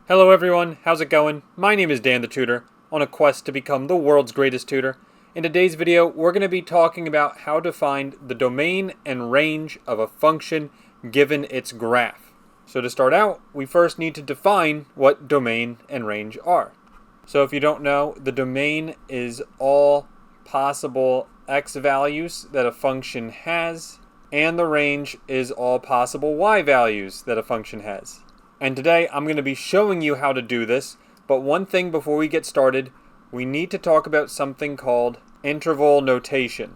Hello everyone, how's it going? My name is Dan the Tutor, on a quest to become the world's greatest tutor. In today's video, we're going to be talking about how to find the domain and range of a function given its graph. So to start out, we first need to define what domain and range are. So if you don't know, the domain is all possible x values that a function has, and the range is all possible y values that a function has. And today I'm going to be showing you how to do this, but one thing before we get started, we need to talk about something called interval notation.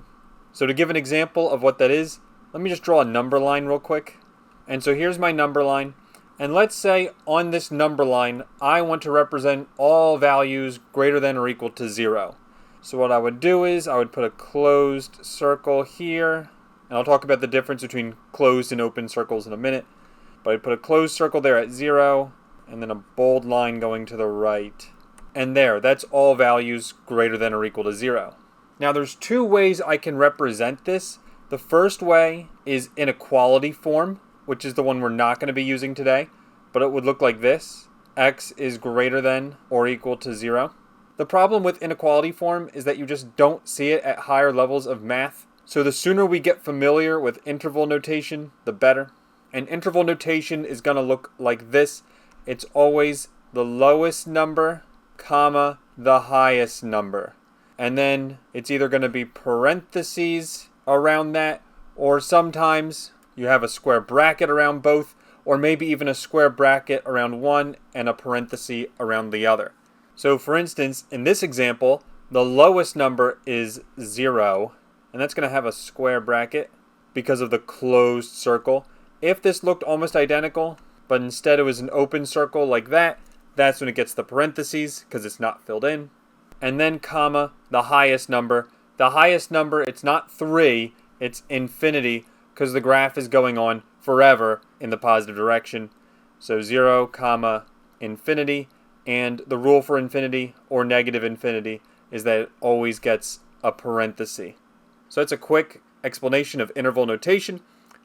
So to give an example of what that is, let me just draw a number line real quick. And so here's my number line, and let's say on this number line I want to represent all values greater than or equal to 0. So what I would do is I would put a closed circle here, and I'll talk about the difference between closed and open circles in a minute. But I'd put a closed circle there at 0, and then a bold line going to the right. And there, that's all values greater than or equal to 0. Now there's two ways I can represent this. The first way is inequality form, which is the one we're not going to be using today, but it would look like this. X is greater than or equal to 0. The problem with inequality form is that you just don't see it at higher levels of math. So the sooner we get familiar with interval notation, the better. And interval notation is going to look like this. It's always the lowest number, comma, the highest number. And then it's either going to be parentheses around that, or sometimes you have a square bracket around both, or maybe even a square bracket around one and a parenthesis around the other. So for instance, in this example, the lowest number is 0, and that's going to have a square bracket because of the closed circle. If this looked almost identical, but instead it was an open circle like that, that's when it gets the parentheses because it's not filled in. And then comma, the highest number. The highest number, it's not 3, it's infinity because the graph is going on forever in the positive direction. So 0, comma, infinity. And the rule for infinity or negative infinity is that it always gets a parenthesis. So that's a quick explanation of interval notation.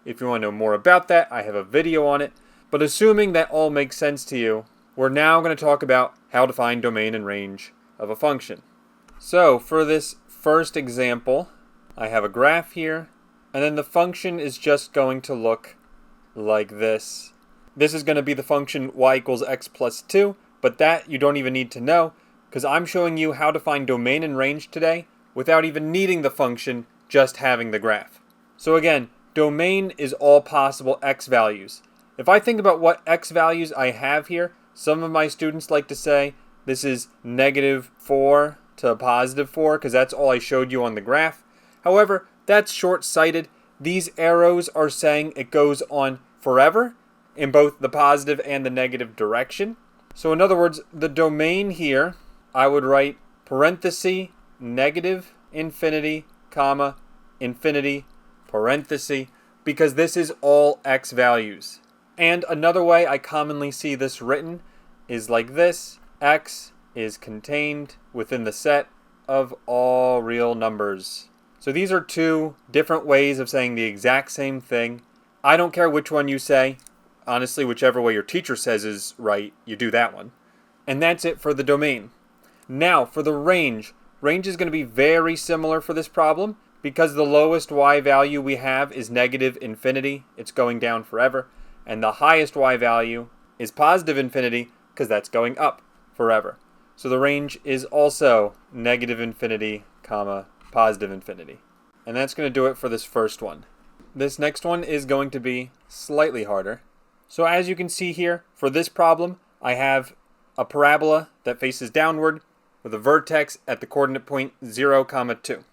If you want to know more about that, I have a video on it. But assuming that all makes sense to you, we're now going to talk about how to find domain and range of a function. So for this first example, I have a graph here, and then the function is just going to look like this. This is going to be the function y equals x plus 2, but that you don't even need to know, because I'm showing you how to find domain and range today without even needing the function, just having the graph. So again, domain is all possible x values. If I think about what x values I have here, some of my students like to say this is -4 to +4 because that's all I showed you on the graph. However, that's short-sighted. These arrows are saying it goes on forever in both the positive and the negative direction. So in other words, the domain here, I would write parenthesis, negative infinity, comma, infinity, parenthesis, because this is all x values. And another way I commonly see this written is like this. X is contained within the set of all real numbers. So these are two different ways of saying the exact same thing. I don't care which one you say. Honestly, whichever way your teacher says is right, you do that one. And that's it for the domain. Now for the range. Range is going to be very similar for this problem. Because the lowest y value we have is negative infinity, it's going down forever. And the highest y value is positive infinity, because that's going up forever. So the range is also negative infinity, comma, positive infinity. And that's going to do it for this first one. This next one is going to be slightly harder. So as you can see here, for this problem, I have a parabola that faces downward with a vertex at the coordinate point 0, 2.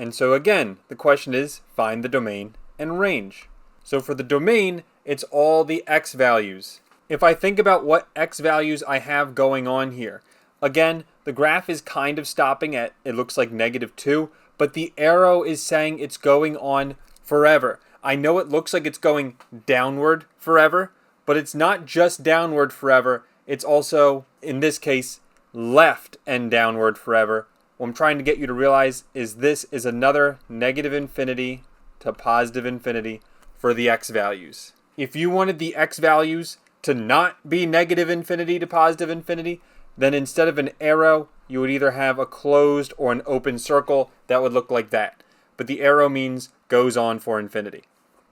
And so again, the question is, find the domain and range. So for the domain, it's all the x values. If I think about what x values I have going on here, again, the graph is kind of stopping at, it looks like -2, but the arrow is saying it's going on forever. I know it looks like it's going downward forever, but it's not just downward forever, it's also, in this case, left and downward forever. What I'm trying to get you to realize is this is another negative infinity to positive infinity for the x values. If you wanted the x values to to not be negative infinity to positive infinity, then instead of an arrow, you would either have a closed or an open circle that would look like that. But the arrow means goes on for infinity.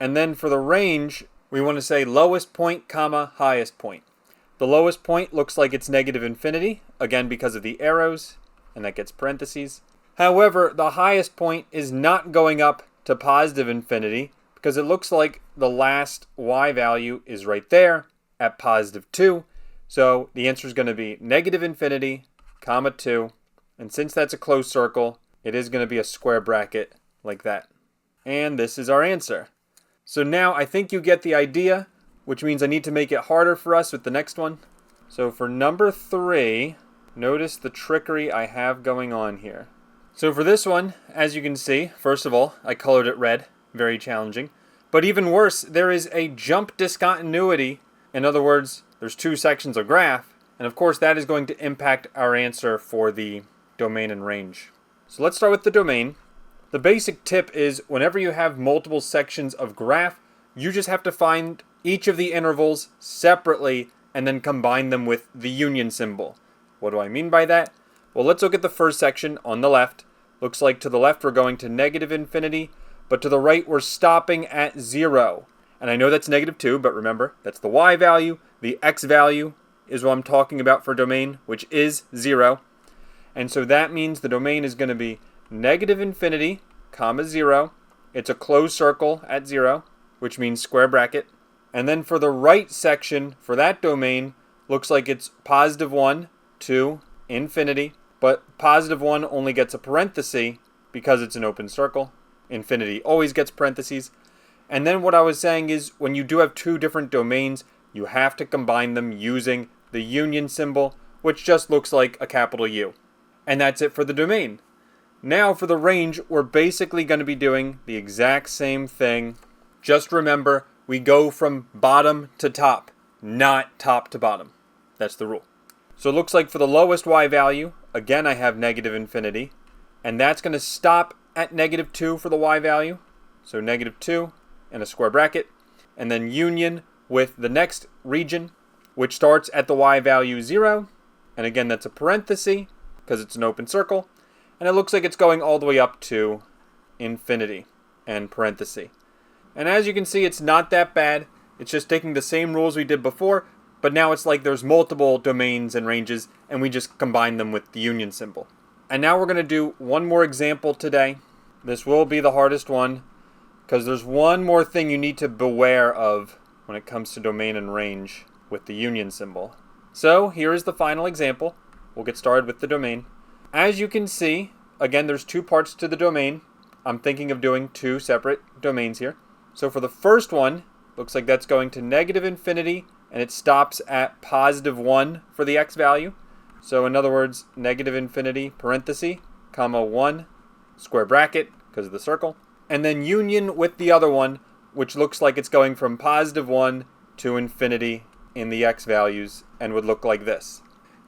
And then for the range, we want to say lowest point, comma, highest point. The lowest point looks like it's negative infinity, again because of the arrows, and that gets parentheses. However, the highest point is not going up to positive infinity because it looks like the last y value is right there at positive 2. So the answer is going to be negative infinity, comma 2. And since that's a closed circle, it is going to be a square bracket like that. And this is our answer. So now I think you get the idea, which means I need to make it harder for us with the next one. So for number 3, notice the trickery I have going on here. So for this one, as you can see, first of all, I colored it red, very challenging. But even worse, there is a jump discontinuity. In other words, there's 2 sections of graph, and of course that is going to impact our answer for the domain and range. So let's start with the domain. The basic tip is whenever you have multiple sections of graph, you just have to find each of the intervals separately and then combine them with the union symbol. What do I mean by that? Well, let's look at the first section on the left. Looks like to the left we're going to negative infinity, but to the right we're stopping at 0. And I know that's negative 2, but remember, that's the y value. The x value is what I'm talking about for domain, which is 0. And so that means the domain is going to be negative infinity, comma 0. It's a closed circle at 0, which means square bracket. And then for the right section, for that domain, looks like it's positive 1 to infinity. But positive 1 only gets a parenthesis because it's an open circle. Infinity always gets parentheses. And then what I was saying is when you do have 2 different domains, you have to combine them using the union symbol, which just looks like a capital U. And that's it for the domain. Now for the range, we're basically going to be doing the exact same thing. Just remember, we go from bottom to top, not top to bottom. That's the rule. So it looks like for the lowest y value, again I have negative infinity, and that's going to stop at negative 2 for the y value. So negative 2 and a square bracket, and then union with the next region, which starts at the y value 0, and again that's a parenthesis because it's an open circle, and it looks like it's going all the way up to infinity and parenthesis. And as you can see, it's not that bad. It's just taking the same rules we did before, but now it's like there's multiple domains and ranges, and we just combine them with the union symbol. And now we're going to do one more example today. This will be the hardest one, because there's one more thing you need to beware of when it comes to domain and range with the union symbol. So here is the final example. We'll get started with the domain. As you can see, again, there's 2 parts to the domain. I'm thinking of doing 2 separate domains here. So for the first one, looks like that's going to negative infinity, and it stops at positive 1 for the x value. So in other words, negative infinity, parenthesis, comma 1, square bracket, because of the circle. And then union with the other one, which looks like it's going from positive 1 to infinity in the x values, and would look like this.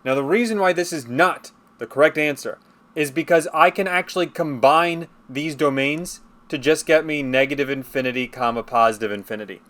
Now the reason why this is not the correct answer is because I can actually combine these domains to just get me negative infinity, comma positive infinity.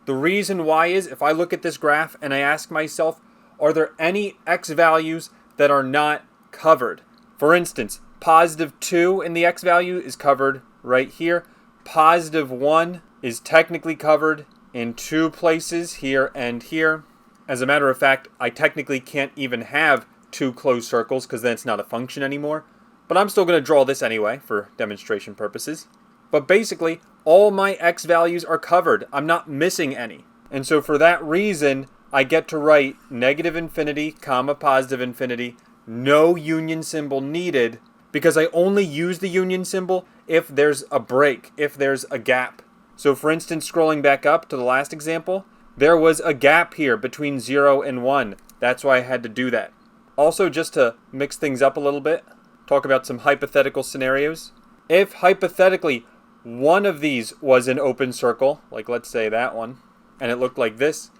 The reason why is if I look at this graph and I ask myself, are there any x values that are not covered? For instance, positive 2 in the x value is covered right here. Positive 1 is technically covered in 2 places, here and here. As a matter of fact, I technically can't even have 2 closed circles because then it's not a function anymore. But I'm still going to draw this anyway for demonstration purposes. But basically, all my x values are covered. I'm not missing any. And so for that reason, I get to write negative infinity, comma positive infinity, no union symbol needed, because I only use the union symbol if there's a break, if there's a gap. So for instance, scrolling back up to the last example, there was a gap here between 0 and 1. That's why I had to do that. Also, just to mix things up a little bit, talk about some hypothetical scenarios. If hypothetically one of these was an open circle, like let's say that one, and it looked like this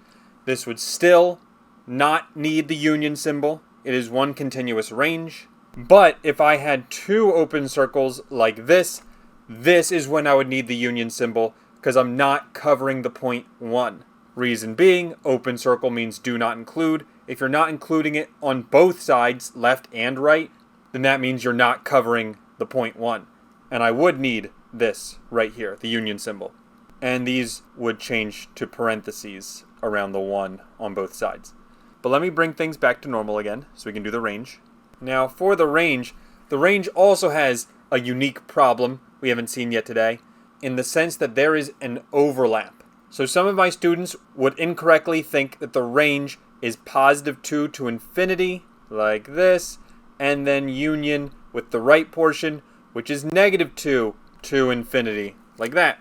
would still not need the union symbol. It is one continuous range. But if I had 2 open circles like this is when I would need the union symbol because I'm not covering the point 1. Reason being, open circle means do not include. If you're not including it on both sides, left and right, then that means you're not covering the point 1. And I would need this right here, the union symbol. And these would change to parentheses around the 1 on both sides. But let me bring things back to normal again so we can do the range. Now for the range also has a unique problem we haven't seen yet today, in the sense that there is an overlap. So some of my students would incorrectly think that the range is positive 2 to infinity, like this, and then union with the right portion, which is negative 2 to infinity, like that.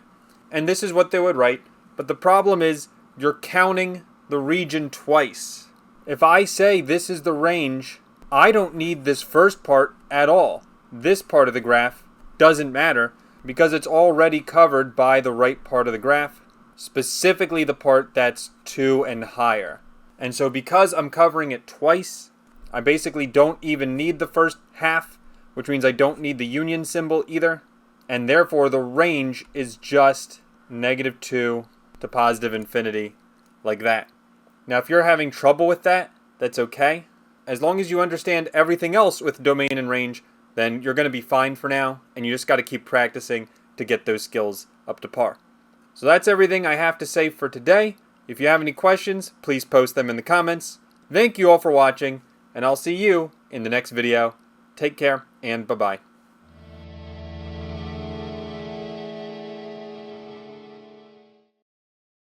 And this is what they would write, but the problem is you're counting the region twice. If I say this is the range, I don't need this first part at all. This part of the graph doesn't matter because it's already covered by the right part of the graph, specifically the part that's 2 and higher. And so because I'm covering it twice, I basically don't even need the first half, which means I don't need the union symbol either. And therefore the range is just negative 2 to positive infinity, like that. Now if you're having trouble with that, that's okay. As long as you understand everything else with domain and range, then you're going to be fine for now, and you just got to keep practicing to get those skills up to par. So that's everything I have to say for today. If you have any questions, please post them in the comments. Thank you all for watching, and I'll see you in the next video. Take care, and bye-bye.